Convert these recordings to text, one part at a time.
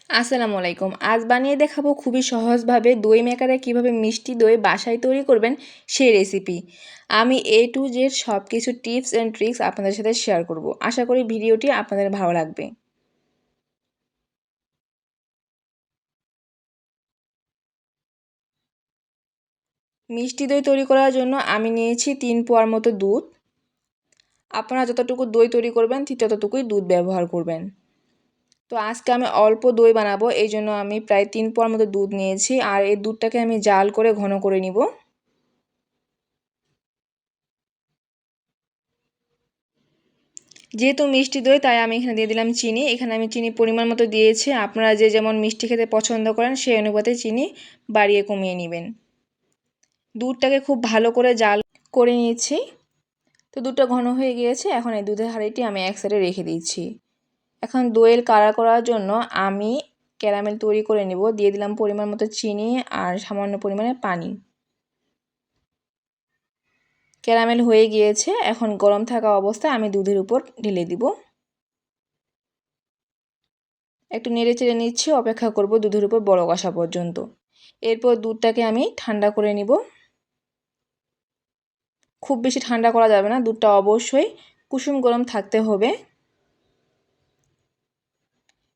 আসসালামু আলাইকুম। আজ বানিয়ে দেখাবো খুবই সহজভাবে দই মেকারে কিভাবে মিষ্টি দই বাসায় তৈরি করবেন সেই রেসিপি। আমি A to Z সব কিছু টিপস অ্যান্ড ট্রিক্স আপনাদের সাথে শেয়ার করব। আশা করি ভিডিওটি আপনাদের ভালো লাগবে। মিষ্টি দই তৈরি করার জন্য আমি নিয়েছি 3 পোয়ার মতো দুধ। আপনারা যতটুকু দই তৈরি করবেন ঠিক ততটুকুই দুধ ব্যবহার করবেন। তো আজকে আমি অল্প দই বানাবো, এই জন্য আমি প্রায় 3 পোয়ার মতো দুধ নিয়েছি আর এই দুধটাকে আমি জাল করে ঘন করে নিব। যেহেতু মিষ্টি দই তাই আমি এখানে দিয়ে দিলাম চিনি। এখানে আমি চিনি পরিমাণ মতো দিয়েছি। আপনারা যে যেমন মিষ্টি খেতে পছন্দ করেন সেই অনুপাতে চিনি বাড়িয়ে কমিয়ে নেবেন। দুধটাকে খুব ভালো করে জাল করে নিয়েছি। তো দুধটা ঘন হয়ে গিয়েছে। এখন এই দুধের হাঁড়িটি আমি এক সাইডে রেখে দিচ্ছি। এখন দইয়ের কাড়া করার জন্য আমি ক্যারামেল তৈরি করে নেব। দিয়ে দিলাম পরিমাণ মতো চিনি আর সামান্য পরিমাণে পানি। ক্যারামেল হয়ে গিয়েছে। এখন গরম থাকা অবস্থায় আমি দুধের উপর ঢেলে দিব। একটু নেড়ে চেড়ে নিচ্ছি, অপেক্ষা করব দুধের উপর বলক আসা পর্যন্ত। এরপর দুধটাকে আমি ঠান্ডা করে নিব। খুব বেশি ঠান্ডা করা যাবে না, দুধটা অবশ্যই কুসুম গরম থাকতে হবে।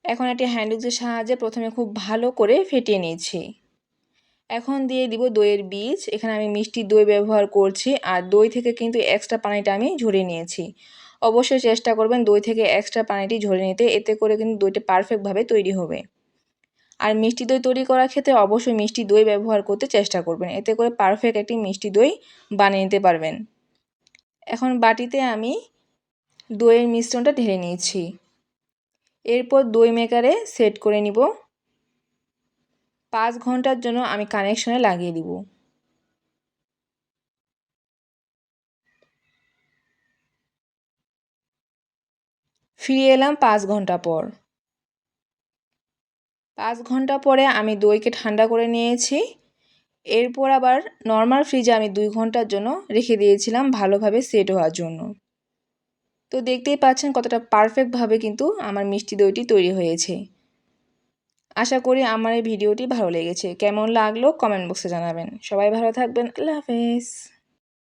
এখন একটি হ্যান্ড উইক্সের সাহায্যে প্রথমে খুব ভালো করে ফেটিয়ে নিয়েছি। এখন দিয়ে দিব দইয়ের বীজ। এখানে আমি মিষ্টি দই ব্যবহার করছি আর দই থেকে কিন্তু এক্সট্রা পানিটা আমি ঝরিয়ে নিয়েছি। অবশ্যই চেষ্টা করবেন দই থেকে এক্সট্রা পানিটি ঝরিয়ে নিতে, এতে করে কিন্তু দইটা পারফেক্টভাবে তৈরি হবে। আর মিষ্টি দই তৈরি করার ক্ষেত্রে অবশ্যই মিষ্টি দই ব্যবহার করতে চেষ্টা করবেন, এতে করে পারফেক্ট একটি মিষ্টি দই বানিয়ে নিতে পারবেন। এখন বাটিতে আমি দইয়ের মিশ্রণটা ঢেলে নিয়েছি। এরপর দই মেকারে সেট করে নিব। 5 ঘন্টার জন্য আমি কানেকশনে লাগিয়ে দিব। ফিরে এলাম 5 ঘন্টা পর। 5 ঘন্টা পরে আমি দইকে ঠান্ডা করে নিয়েছি। এরপর আবার নর্মাল ফ্রিজে আমি 2 ঘন্টার জন্য রেখে দিয়েছিলাম ভালোভাবে সেট হওয়ার জন্য। তো দেখতেই পাচ্ছেন কতটা পারফেক্টভাবে কিন্তু আমার মিষ্টি দইটি তৈরি হয়েছে। আশা করি আমার এই ভিডিওটি ভালো লেগেছে। কেমন লাগলো কমেন্ট বক্সে জানাবেন। সবাই ভালো থাকবেন। আল্লাহ হাফেজ।